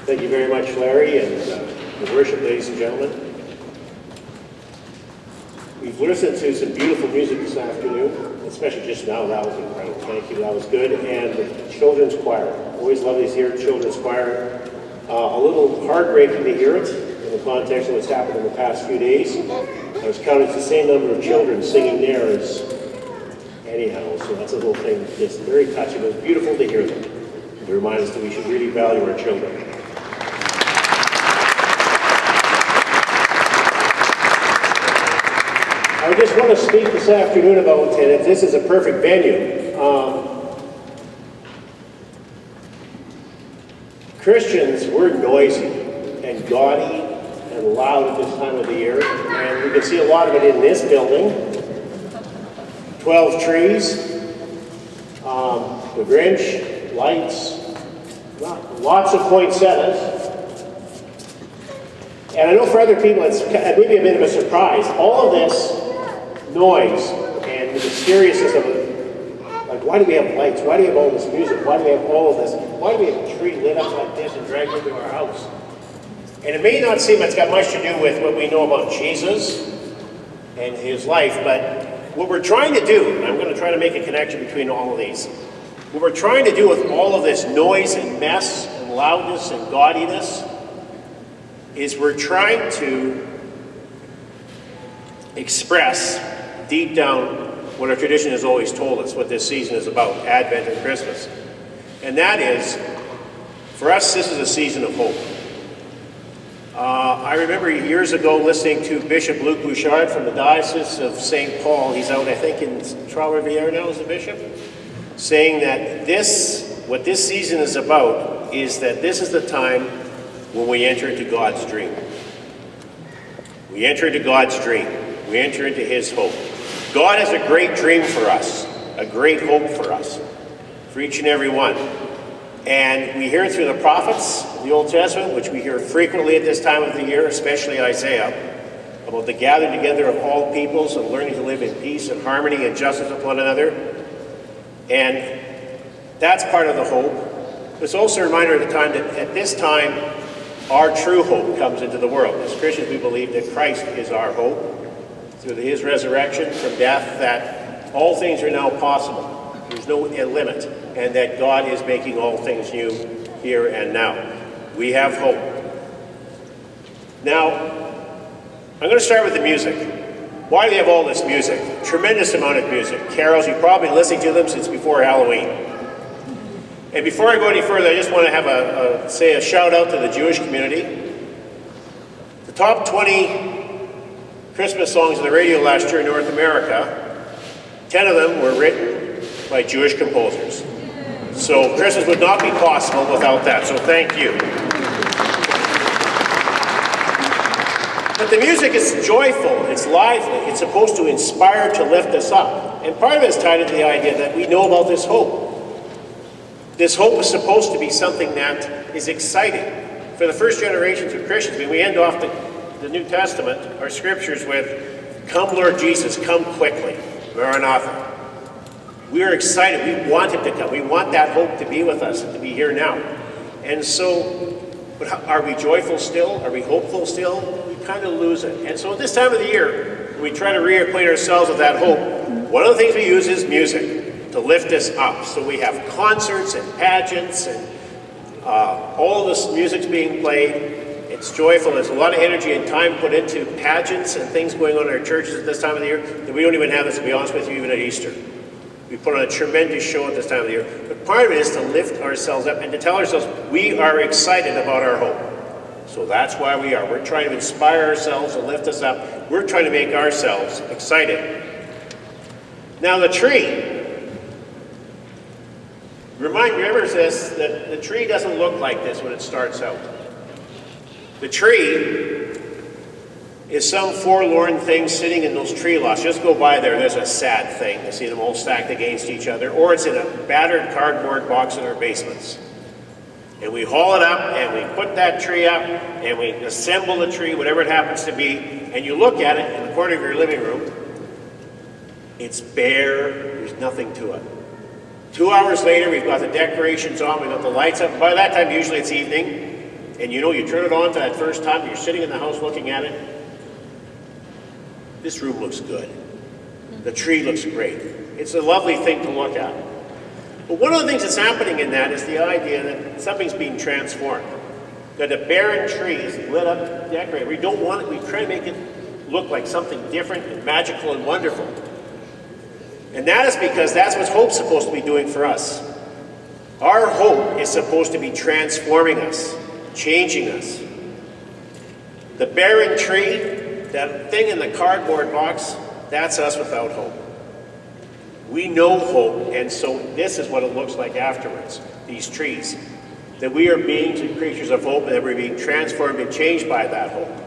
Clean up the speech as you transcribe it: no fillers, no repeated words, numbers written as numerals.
Thank you very much, Larry, and the worship, ladies and gentlemen. We've listened to some beautiful music this afternoon, especially just now. That was incredible. Thank you. That was good. And the children's choir. Always lovely to hear children's choir. A little heartbreaking to hear it in the context of what's happened in the past few days. I was counting the same number of children singing there as anyhow, so that's a little thing that's very touching. It was beautiful to hear them. To remind us that we should really value our children. I just want to speak this afternoon about, and this is a perfect venue. Christians, we're noisy and gaudy and loud at this time of the year, and you can see a lot of it in this building. 12 trees, the Grinch, lights, lots of poinsettias. And I know for other people it's maybe a bit of a surprise. All of this noise and the mysteriousness of it, like why do we have lights? Why do we have all this music? Why do we have all of this? Why do we have a tree lit up like this and dragged into our house? And it may not seem it's got much to do with what we know about Jesus and his life, but what we're trying to do, and I'm going to try to make a connection between all of these, what we're trying to do with all of this noise and mess and loudness and gaudiness is we're trying to express deep down what our tradition has always told us, what this season is about, Advent and Christmas. And that is, for us, this is a season of hope. I remember years ago listening to Bishop Luc Bouchard from the Diocese of St. Paul. He's out, I think, in Trois-Rivières now as the bishop, saying that what this season is about is that this is the time when we enter into God's dream. We enter into God's dream. We enter into his hope. God has a great dream for us, a great hope for us, for each and every one. And we hear it through the prophets of the Old Testament, which we hear frequently at this time of the year, especially Isaiah, about the gathering together of all peoples and learning to live in peace and harmony and justice with one another. And that's part of the hope. It's also a reminder of the time that at this time, our true hope comes into the world. As Christians, we believe that Christ is our hope. Through his resurrection from death, that all things are now possible. There's no limit, and that God is making all things new here and now. We have hope. Now, I'm going to start with the music. Why do we have all this music? Tremendous amount of music. Carols, you've probably been listening to them since before Halloween. And before I go any further, I just want to have say a shout out to the Jewish community. The top 20 Christmas songs on the radio last year in North America, 10 of them were written by Jewish composers. So Christmas would not be possible without that, so thank you. But the music is joyful, it's lively, it's supposed to inspire, to lift us up. And part of it is tied into the idea that we know about this hope. This hope is supposed to be something that is exciting. For the first generations of Christians, we end off the New Testament, our scriptures, with, "Come Lord Jesus, come quickly, Maranatha." We are excited, we want him to come, we want that hope to be with us and to be here now. And so, but are we joyful still? Are we hopeful still? We kind of lose it. And so at this time of the year, when we try to reacquaint ourselves with that hope, one of the things we use is music to lift us up. So we have concerts and pageants and all of this music's being played. It's joyful. There's a lot of energy and time put into pageants and things going on in our churches at this time of the year that we don't even have this, to be honest with you, even at Easter. We put on a tremendous show at this time of the year. But part of it is to lift ourselves up and to tell ourselves we are excited about our hope. So that's why we are. We're trying to inspire ourselves and lift us up. We're trying to make ourselves excited. Now the tree. Remember this, that the tree doesn't look like this when it starts out. The tree is some forlorn thing sitting in those tree lots. Just go by there's a sad thing to see them all stacked against each other, or it's in a battered cardboard box in our basements. And we haul it up and we put that tree up and we assemble the tree, whatever it happens to be, and you look at it in the corner of your living room, it's bare, there's nothing to it. 2 hours later, we've got the decorations on, we've got the lights up. By that time, usually it's evening. And you know, you turn it on for that first time, you're sitting in the house looking at it. This room looks good. The tree looks great. It's a lovely thing to look at. But one of the things that's happening in that is the idea that something's being transformed. That a barren tree is lit up, decorated. We don't want it, we try to make it look like something different and magical and wonderful. And that is because that's what hope's supposed to be doing for us. Our hope is supposed to be transforming us, changing us. The barren tree, that thing in the cardboard box, that's us without hope. We know hope, and so this is what it looks like afterwards, these trees. That we are beings and creatures of hope, and that we're being transformed and changed by that hope.